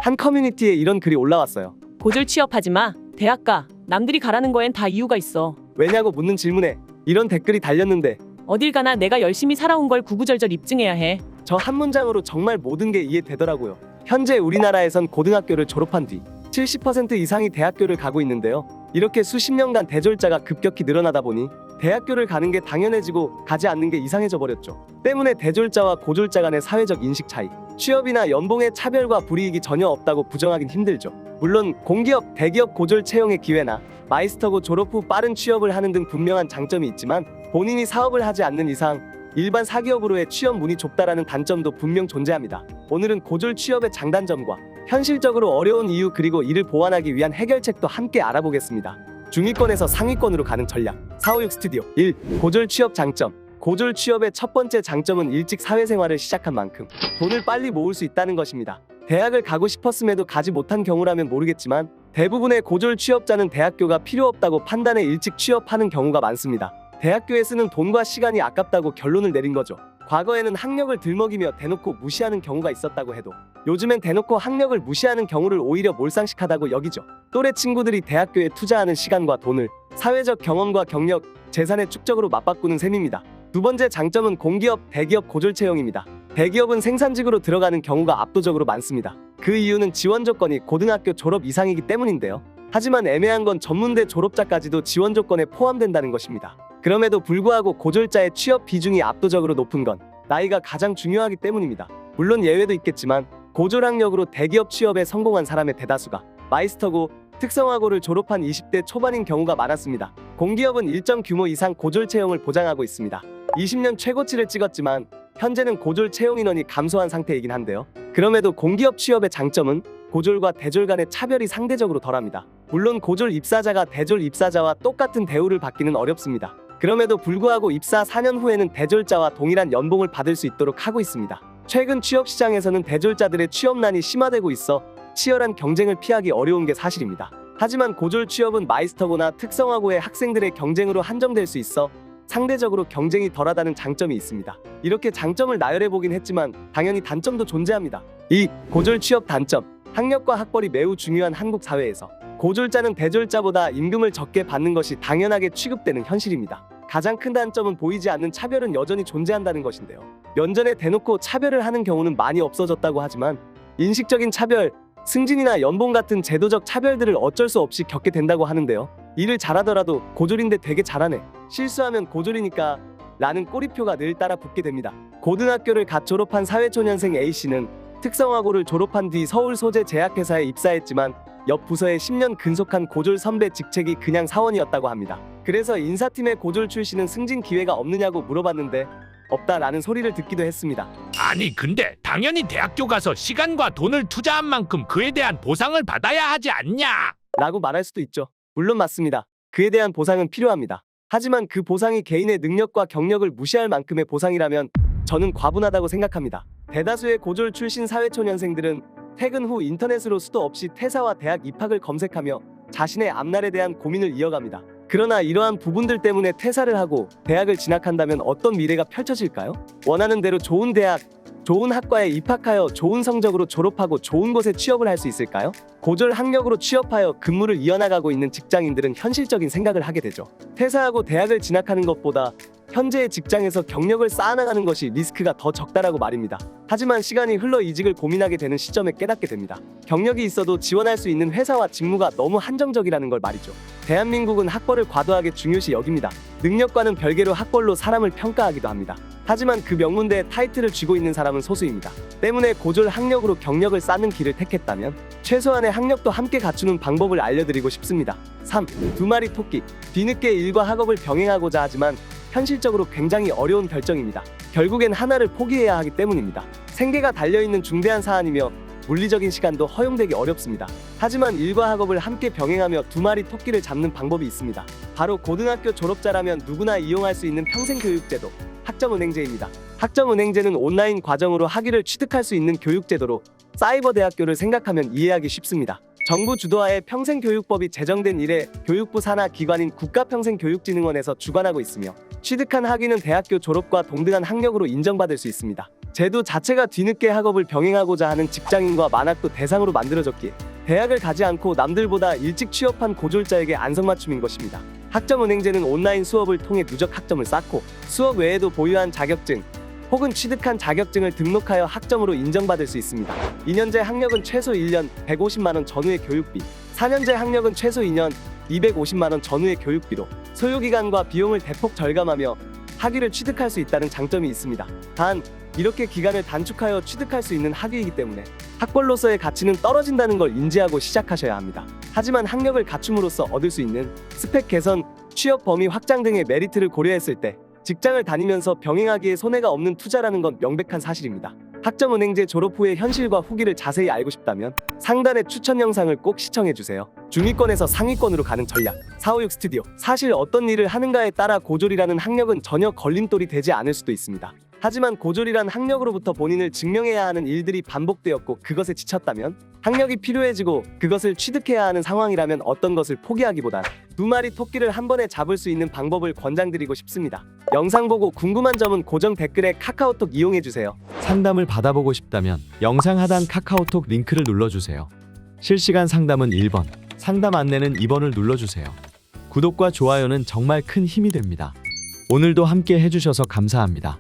한 커뮤니티에 이런 글이 올라왔어요. 고졸 취업하지 마. 대학 가. 남들이 가라는 거엔 다 이유가 있어. 왜냐고 묻는 질문에 이런 댓글이 달렸는데 어딜 가나 내가 열심히 살아온 걸 구구절절 입증해야 해. 저 한 문장으로 정말 모든 게 이해되더라고요. 현재 우리나라에선 고등학교를 졸업한 뒤 70% 이상이 대학교를 가고 있는데요. 이렇게 수십 년간 대졸자가 급격히 늘어나다 보니 대학교를 가는 게 당연해지고 가지 않는 게 이상해져 버렸죠. 때문에 대졸자와 고졸자 간의 사회적 인식 차이, 취업이나 연봉의 차별과 불이익이 전혀 없다고 부정하긴 힘들죠. 물론 공기업, 대기업 고졸 채용의 기회나 마이스터고 졸업 후 빠른 취업을 하는 등 분명한 장점이 있지만 본인이 사업을 하지 않는 이상 일반 사기업으로의 취업 문이 좁다라는 단점도 분명 존재합니다. 오늘은 고졸 취업의 장단점과 현실적으로 어려운 이유 그리고 이를 보완하기 위한 해결책도 함께 알아보겠습니다. 중위권에서 상위권으로 가는 전략 456 스튜디오 1. 고졸 취업 장점. 고졸 취업의 첫 번째 장점은 일찍 사회생활을 시작한 만큼 돈을 빨리 모을 수 있다는 것입니다. 대학을 가고 싶었음에도 가지 못한 경우라면 모르겠지만 대부분의 고졸 취업자는 대학교가 필요 없다고 판단해 일찍 취업하는 경우가 많습니다. 대학교에 쓰는 돈과 시간이 아깝다고 결론을 내린 거죠. 과거에는 학력을 들먹이며 대놓고 무시하는 경우가 있었다고 해도 요즘엔 대놓고 학력을 무시하는 경우를 오히려 몰상식하다고 여기죠. 또래 친구들이 대학교에 투자하는 시간과 돈을 사회적 경험과 경력, 재산의 축적으로 맞바꾸는 셈입니다. 두 번째 장점은 공기업, 대기업 고졸 채용입니다. 대기업은 생산직으로 들어가는 경우가 압도적으로 많습니다. 그 이유는 지원 조건이 고등학교 졸업 이상이기 때문인데요. 하지만 애매한 건 전문대 졸업자까지도 지원 조건에 포함된다는 것입니다. 그럼에도 불구하고 고졸자의 취업 비중이 압도적으로 높은 건 나이가 가장 중요하기 때문입니다. 물론 예외도 있겠지만 고졸 학력으로 대기업 취업에 성공한 사람의 대다수가 마이스터고 특성화고를 졸업한 20대 초반인 경우가 많았습니다. 공기업은 일정 규모 이상 고졸 채용을 보장하고 있습니다. 20년 최고치를 찍었지만 현재는 고졸 채용 인원이 감소한 상태이긴 한데요. 그럼에도 공기업 취업의 장점은 고졸과 대졸 간의 차별이 상대적으로 덜합니다. 물론 고졸 입사자가 대졸 입사자와 똑같은 대우를 받기는 어렵습니다. 그럼에도 불구하고 입사 4년 후에는 대졸자와 동일한 연봉을 받을 수 있도록 하고 있습니다. 최근 취업 시장에서는 대졸자들의 취업난이 심화되고 있어 치열한 경쟁을 피하기 어려운 게 사실입니다. 하지만 고졸 취업은 마이스터고나 특성화고의 학생들의 경쟁으로 한정될 수 있어 상대적으로 경쟁이 덜하다는 장점이 있습니다. 이렇게 장점을 나열해보긴 했지만 당연히 단점도 존재합니다. 2. 고졸 취업 단점. 학력과 학벌이 매우 중요한 한국 사회에서 고졸자는 대졸자보다 임금을 적게 받는 것이 당연하게 취급되는 현실입니다. 가장 큰 단점은 보이지 않는 차별은 여전히 존재한다는 것인데요. 면전에 대놓고 차별을 하는 경우는 많이 없어졌다고 하지만 인식적인 차별, 승진이나 연봉 같은 제도적 차별들을 어쩔 수 없이 겪게 된다고 하는데요. 일을 잘하더라도 고졸인데 되게 잘하네, 실수하면 고졸이니까 라는 꼬리표가 늘 따라 붙게 됩니다. 고등학교를 갓 졸업한 사회초년생 A씨는 특성화고를 졸업한 뒤 서울 소재 제약회사에 입사했지만 옆 부서에 10년 근속한 고졸 선배 직책이 그냥 사원이었다고 합니다. 그래서 인사팀의 고졸 출신은 승진 기회가 없느냐고 물어봤는데 없다라는 소리를 듣기도 했습니다. 아니 근데 당연히 대학교 가서 시간과 돈을 투자한 만큼 그에 대한 보상을 받아야 하지 않냐? 라고 말할 수도 있죠. 물론 맞습니다. 그에 대한 보상은 필요합니다. 하지만 그 보상이 개인의 능력과 경력을 무시할 만큼의 보상이라면 저는 과분하다고 생각합니다. 대다수의 고졸 출신 사회초년생들은 퇴근 후 인터넷으로 수도 없이 퇴사와 대학 입학을 검색하며 자신의 앞날에 대한 고민을 이어갑니다. 그러나 이러한 부분들 때문에 퇴사를 하고 대학을 진학한다면 어떤 미래가 펼쳐질까요? 원하는 대로 좋은 대학, 좋은 학과에 입학하여 좋은 성적으로 졸업하고 좋은 곳에 취업을 할 수 있을까요? 고졸 학력으로 취업하여 근무를 이어나가고 있는 직장인들은 현실적인 생각을 하게 되죠. 퇴사하고 대학을 진학하는 것보다 현재의 직장에서 경력을 쌓아나가는 것이 리스크가 더 적다라고 말입니다. 하지만 시간이 흘러 이직을 고민하게 되는 시점에 깨닫게 됩니다. 경력이 있어도 지원할 수 있는 회사와 직무가 너무 한정적이라는 걸 말이죠. 대한민국은 학벌을 과도하게 중요시 여깁니다. 능력과는 별개로 학벌로 사람을 평가하기도 합니다. 하지만 그 명문대의 타이틀을 쥐고 있는 사람은 소수입니다. 때문에 고졸 학력으로 경력을 쌓는 길을 택했다면 최소한의 학력도 함께 갖추는 방법을 알려드리고 싶습니다. 3. 두 마리 토끼. 뒤늦게 일과 학업을 병행하고자 하지만 현실적으로 굉장히 어려운 결정입니다. 결국엔 하나를 포기해야 하기 때문입니다. 생계가 달려있는 중대한 사안이며 물리적인 시간도 허용되기 어렵습니다. 하지만 일과 학업을 함께 병행하며 두 마리 토끼를 잡는 방법이 있습니다. 바로 고등학교 졸업자라면 누구나 이용할 수 있는 평생교육제도 학점은행제입니다. 학점은행제는 온라인 과정으로 학위를 취득할 수 있는 교육제도로 사이버대학교를 생각하면 이해하기 쉽습니다. 정부 주도하에 평생교육법이 제정된 이래 교육부 산하 기관인 국가평생교육진흥원에서 주관하고 있으며 취득한 학위는 대학교 졸업과 동등한 학력으로 인정받을 수 있습니다. 제도 자체가 뒤늦게 학업을 병행하고자 하는 직장인과 만학도 대상으로 만들어졌기에 대학을 가지 않고 남들보다 일찍 취업한 고졸자에게 안성맞춤인 것입니다. 학점은행제는 온라인 수업을 통해 누적 학점을 쌓고 수업 외에도 보유한 자격증 혹은 취득한 자격증을 등록하여 학점으로 인정받을 수 있습니다. 2년제 학력은 최소 1년 150만 원 전후의 교육비, 4년제 학력은 최소 2년 250만 원 전후의 교육비로 소요기간과 비용을 대폭 절감하며 학위를 취득할 수 있다는 장점이 있습니다. 단, 이렇게 기간을 단축하여 취득할 수 있는 학위이기 때문에 학벌로서의 가치는 떨어진다는 걸 인지하고 시작하셔야 합니다. 하지만 학력을 갖춤으로써 얻을 수 있는 스펙 개선, 취업 범위 확장 등의 메리트를 고려했을 때 직장을 다니면서 병행하기에 손해가 없는 투자라는 건 명백한 사실입니다. 학점은행제 졸업 후의 현실과 후기를 자세히 알고 싶다면 상단의 추천 영상을 꼭 시청해주세요. 중위권에서 상위권으로 가는 전략 456 스튜디오. 사실 어떤 일을 하는가에 따라 고졸이라는 학력은 전혀 걸림돌이 되지 않을 수도 있습니다. 하지만 고졸이란 학력으로부터 본인을 증명해야 하는 일들이 반복되었고 그것에 지쳤다면, 학력이 필요해지고 그것을 취득해야 하는 상황이라면 어떤 것을 포기하기보단 두 마리 토끼를 한 번에 잡을 수 있는 방법을 권장드리고 싶습니다. 영상 보고 궁금한 점은 고정 댓글에 카카오톡 이용해주세요. 상담을 받아보고 싶다면 영상 하단 카카오톡 링크를 눌러주세요. 실시간 상담은 1번, 상담 안내는 2번을 눌러주세요. 구독과 좋아요는 정말 큰 힘이 됩니다. 오늘도 함께 해주셔서 감사합니다.